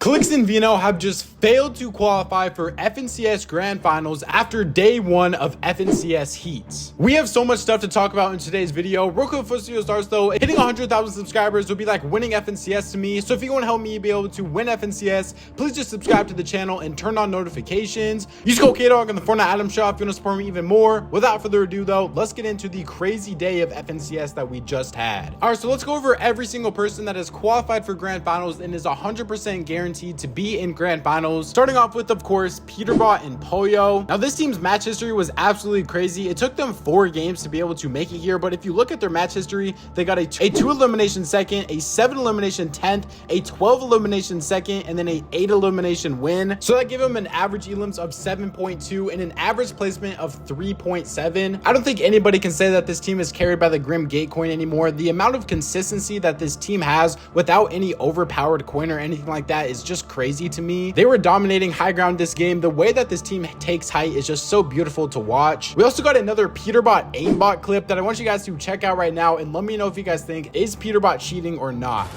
Clix and Vino have just failed to qualify for FNCS Grand Finals after day one of FNCS Heats. We have so much stuff to talk about in today's video. Real quick before the starts though, hitting 100,000 subscribers would be like winning FNCS to me. So if you want to help me be able to win FNCS, please just subscribe to the channel and turn on notifications. Use code KDOG in the Fortnite item shop if you want to support me even more. Without further ado though, let's get into the crazy day of FNCS that we just had. All right, so let's go over every single person that has qualified for Grand Finals and is 100% guaranteed to be in Grand Finals. Starting off with, of course, Peterbot and Pollo. Now this team's match history was absolutely crazy. It took them 4 games to be able to make it here, but if you look at their match history, they got a 2 elimination second, a 7 elimination 10th, a 12 elimination second, and then a 8 elimination win. So that gave them an average elims of 7.2 and an average placement of 3.7. I don't think anybody can say that this team is carried by the Grim Gate coin anymore. The amount of consistency that this team has without any overpowered coin or anything like that is just crazy to me. They were dominating high ground this game. The way that this team takes height is just so beautiful to watch. We also got another Peterbot aimbot clip that I want you guys to check out right now and let me know if you guys think, is Peterbot cheating or not?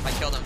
I killed him.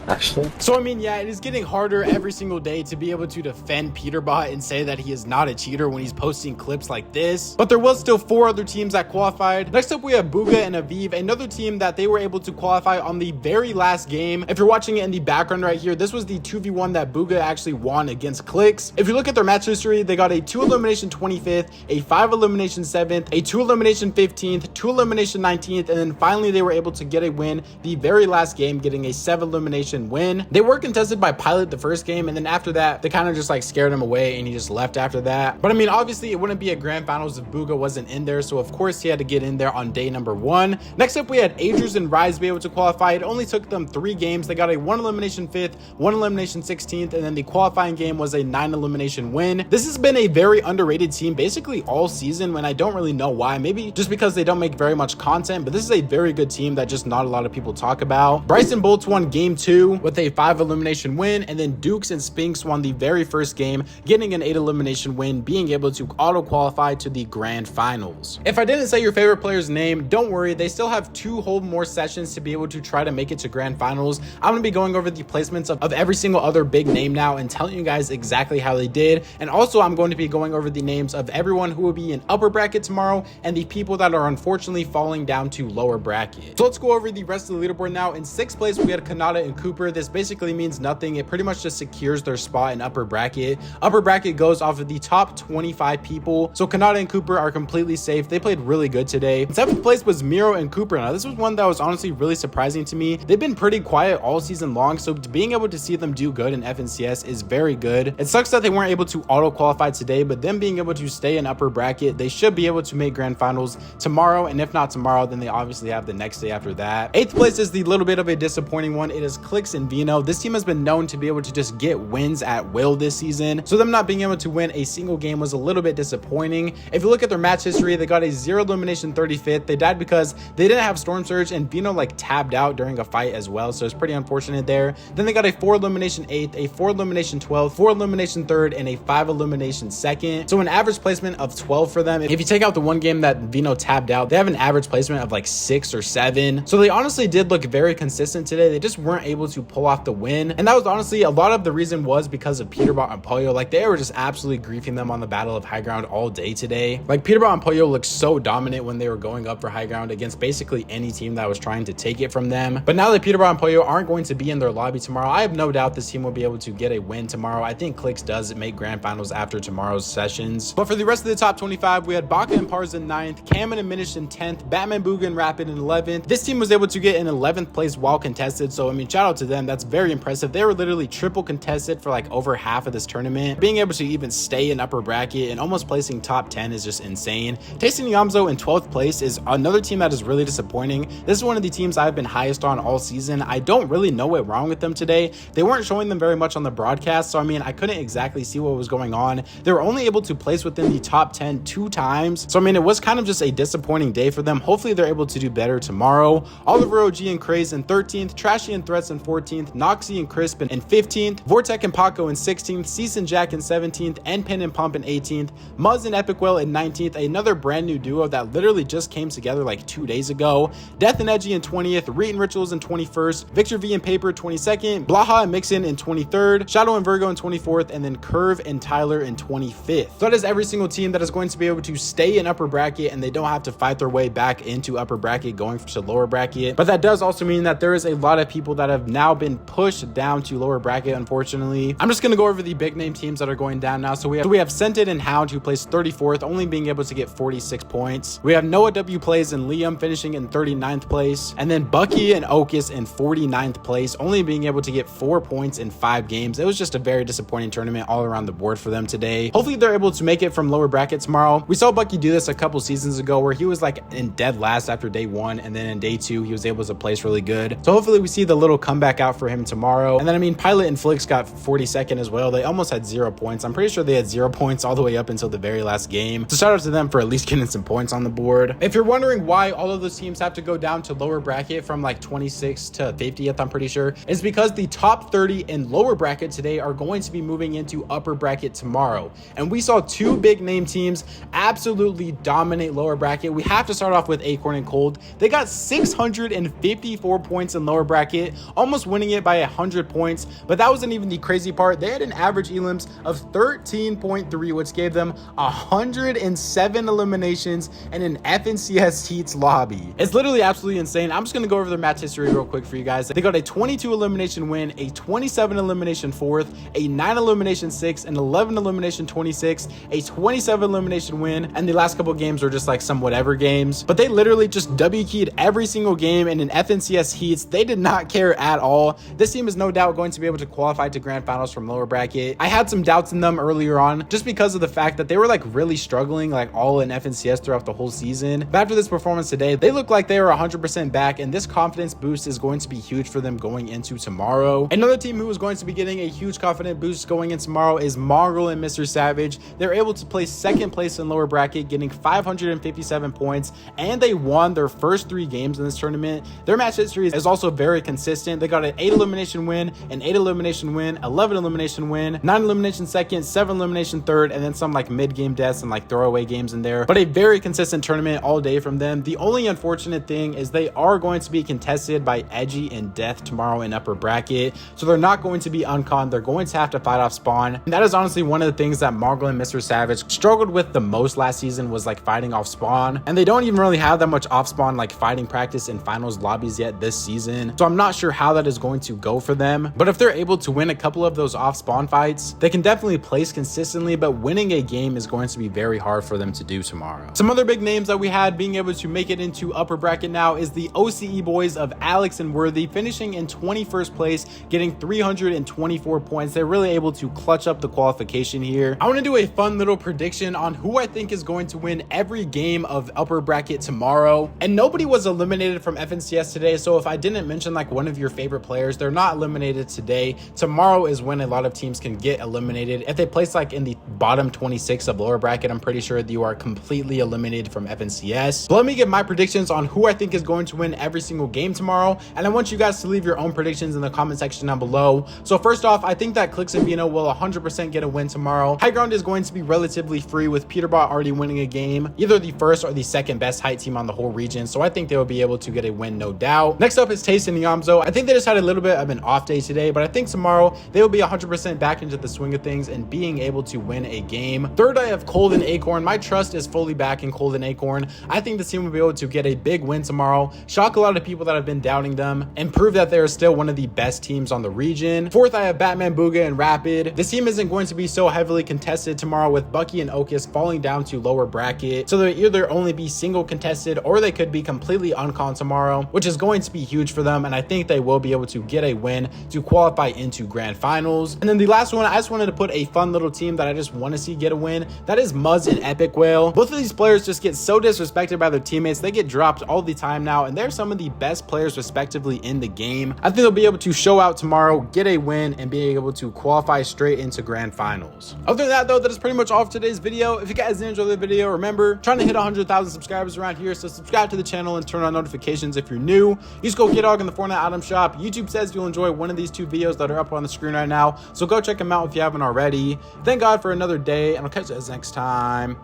Actually, So I mean, yeah, it is getting harder every single day to be able to defend Peterbot and say that he is not a cheater when he's posting clips like this. But there was still 4 other teams that qualified. Next up, we have Booga and Aviv, another team that they were able to qualify on the very last game. If you're watching it in the background right here, this was the 2v1 that Booga actually won against Clix. If you look at their match history, they got a 2 elimination 25th, a 5 elimination 7th, a 2 elimination 15th, 2 elimination 19th, and then finally they were able to get a win the very last game, getting a 7 elimination win. They were contested by Pilot the first game, and then after that they kind of just like scared him away and he just left after that. But I mean, obviously it wouldn't be a Grand Finals if Booga wasn't in there, so of course he had to get in there on day number 1. Next up, we had Adrius and Rise be able to qualify. It only took them 3 games. They got a 1 elimination 5th, 1 elimination 16th, and then the qualifying game was a 9 elimination win. This has been a very underrated team basically all season, when I don't really know why. Maybe just because they don't make very much content, but this is a very good team that just not a lot of people talk about. Bryson Bolts won game 2 with a 5 elimination win, and then Dukes and Spinks won the very first game, getting an 8 elimination win, being able to auto qualify to the Grand Finals. If I didn't say your favorite player's name, don't worry, they still have 2 whole more sessions to be able to try to make it to Grand Finals. I'm going to be going over the placements of every single other big name now and telling you guys exactly how they did, and also I'm going to be going over the names of everyone who will be in upper bracket tomorrow and the people that are unfortunately falling down to lower bracket. So let's go over the rest of the leaderboard now. In 6th place, we had Kanata and Cooper. This basically means nothing. It pretty much just secures their spot in upper bracket. Upper bracket goes off of the top 25 people, so Kanata and Cooper are completely safe. They played really good today. In 7th place was Miro and Cooper. Now this was one that was honestly really surprising to me. They've been pretty quiet all season long, so being able to see them do good in FNCS is very good. It sucks that they weren't able to auto qualify today, but them being able to stay in upper bracket, they should be able to make Grand Finals tomorrow, and if not tomorrow, then they obviously have the next day after that. 8th place is the little bit of a disappointing one. It is Clix and Vino. This team has been known to be able to just get wins at will this season, so them not being able to win a single game was a little bit disappointing. If you look at their match history, they got a 0 elimination 35th. They died because they didn't have Storm Surge, and Vino like tabbed out during a fight as well, so it's pretty unfortunate there. Then they got a 4 elimination 8th, a 4 elimination 12th, 4 elimination 3rd, and a 5 elimination 2nd, so an average placement of 12 for them. If you take out the one game that Vino tabbed out, they have an average placement of like 6 or 7, so they honestly did look very consistent today. They just weren't able to pull off the win, and that was honestly a lot of the reason was because of Peterbot and Pollo. Like they were just absolutely griefing them on the battle of high ground all day today. Like Peterbot and Pollo looked so dominant when they were going up for high ground against basically any team that was trying to take it from them. But now that Peterbot and Pollo aren't going to be in their lobby tomorrow, I have no doubt this team will be able to get a win tomorrow. I think Clix does make Grand Finals after tomorrow's sessions. But for the rest of the top 25, we had Baka and Pars in 9th, Cam and Aminish in 10th, Batman, Booga, and Rapid in 11th. This team was able to get an 11th place while contested, so I mean, shout out to them. That's very impressive. They were literally triple contested for like over half of this tournament. Being able to even stay in upper bracket and almost placing top 10 is just insane. Tasting Yamzo in 12th place is another team that is really disappointing. This is one of the teams I've been highest on all season. I don't really know what's wrong with them today. They weren't showing them very much on the broadcast, so I mean, I couldn't exactly see what was going on. They were only able to place within the top 10 2 times, so I mean, it was kind of just a disappointing day for them. Hopefully they're able to do better tomorrow. Oliver OG and Craze in 13th, Trashy and Threats in 14th, Noxy and Crisp in 15th, Vortec and Paco in 16th, Cease and Jack in 17th, Npin and Pump in 18th, Muzz and Epicwell in 19th, another brand new duo that literally just came together like 2 days ago, Death and Edgy in 20th, Reet and Rituals in 21st, Victor V and Paper 22nd, Blaha and Mixin in 23rd, Shadow and Virgo in 24th, and then Curve and Tyler in 25th. So that is every single team that is going to be able to stay in upper bracket and they don't have to fight their way back into upper bracket going to lower bracket. But that does also mean that there is a lot of people that have now been pushed down to lower bracket, unfortunately. I'm just going to go over the big name teams that are going down now. So we have Scented and Hound, who placed 34th, only being able to get 46 points. We have Noah W Plays and Liam finishing in 39th place, and then Bucky and Okus in 49th place, only being able to get 4 points in 5 games. It was just a very disappointing tournament all around the board for them today. Hopefully they're able to make it from lower bracket tomorrow. We saw Bucky do this a couple seasons ago where he was like in dead last after day 1, and then in day 2 he was able to place really good. So hopefully we see the little comeback out for him tomorrow. And then I mean, Pilot and Flix got 42nd as well. They almost had 0 points. I'm pretty sure they had 0 points all the way up until the very last game. So shout out to them for at least getting some points on the board. If you're wondering why all of those teams have to go down to lower bracket from like 26th to 50th, I'm pretty sure it's because the top 30 in lower bracket today are going to be moving into upper bracket tomorrow. And we saw 2 big name teams absolutely dominate lower bracket. We have to start off with Acorn and Cold. They got 654 points in lower bracket, almost winning it by 100 points. But that wasn't even the crazy part. They had an average elims of 13.3, which gave them 107 eliminations and an FNCS Heats lobby. It's literally absolutely insane. I'm just going to go over their match history real quick for you guys. They got a 22 elimination win, a 27 elimination 4th, a 9 elimination 6, an 11 elimination 26, a 27 elimination win, and the last couple games were just like some whatever games. But they literally just W-keyed every single game in an FNCS Heats. They did not care at all. This team is no doubt going to be able to qualify to grand finals from lower bracket. I had some doubts in them earlier on just because of the fact that they were like really struggling like all in FNCS throughout the whole season. But after this performance today, they look like they are 100% back, and this confidence boost is going to be huge for them going into tomorrow. Another team who is going to be getting a huge confidence boost going in tomorrow is Mongrel and Mr. Savage. They're able to place 2nd place in lower bracket, getting 557 points, and they won their first 3 games in this tournament. Their match history is also very consistent. They got an 8 elimination win, an 8 elimination win, 11 elimination win, 9 elimination 2nd, 7 elimination 3rd, and then some like mid-game deaths and like throwaway games in there. But a very consistent tournament all day from them. The only unfortunate thing is they are going to be contested by Edgy and Death tomorrow in upper bracket, so they're not going to be uncon. They're going to have to fight off spawn, and that is honestly one of the things that Mongrel and Mr. Savage struggled with the most last season, was like fighting off spawn, and they don't even really have that much off spawn like fighting practice in finals lobbies yet this season. So I'm not sure how that is going to go for them, but if they're able to win a couple of those off spawn fights, they can definitely place consistently, but winning a game is going to be very hard for them to do tomorrow. Some other big names that we had being able to make it into upper bracket now is the OCE boys of Alex and Worthy, finishing in 21st place, getting 324 points. They're really able to clutch up the qualification here. I want to do a fun little prediction on who I think is going to win every game of upper bracket tomorrow. And nobody was eliminated from FNCS today, so if I didn't mention like one of your favorite players, they're not eliminated today. Tomorrow is when a lot of teams can get eliminated. If they place like in the bottom 26 of lower bracket, I'm pretty sure you are completely eliminated from FNCS. But let me give my predictions on who I think is going to win every single game tomorrow, and I want you guys to leave your own predictions in the comment section down below. So first off, I think that Clix and Vino will 100% get a win tomorrow. High ground is going to be relatively free with Peterbot already winning a game, either the first or the second best height team on the whole region, so I think they will be able to get a win, no doubt. Next up is Taste and Yamzo. I think they just had a little bit of an off day today, but I think tomorrow they will be 100% back into the swing of things and being able to win a game. Third, I have Cold and Acorn. My trust is fully back in Cold and Acorn. I think the team will be able to get a big win tomorrow, shock a lot of people that have been doubting them, and prove that they're still one of the best teams on the region. Fourth, I have Batman, Booga, and Rapid. This team isn't going to be so heavily contested tomorrow with Bucky and Okus falling down to lower bracket, so they'll either only be single contested or they could be completely uncon tomorrow, which is going to be huge for them, and I think they will be able to get a win to qualify into grand finals. And then the last one, I just wanted to put a fun little team that I just want to see get a win. That is Muzz and Epic Whale. Both of these players just get so disrespected by their teammates. They get dropped all the time now, and they're some of the best players respectively in the game. I think they'll be able to show out tomorrow, get a win, and be able to qualify straight into grand finals. Other than that though, that is pretty much all for today's video. If you guys did enjoy the video, remember, trying to hit 100,000 subscribers around here, so subscribe to the channel and turn on notifications if you're new. Use code GetDog in the Fortnite item shop. top. YouTube says you'll enjoy one of these 2 videos that are up on the screen right now, so go check them out if you haven't already. Thank God for another day, and I'll catch you guys next time.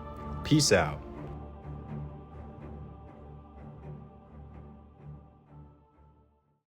Peace out.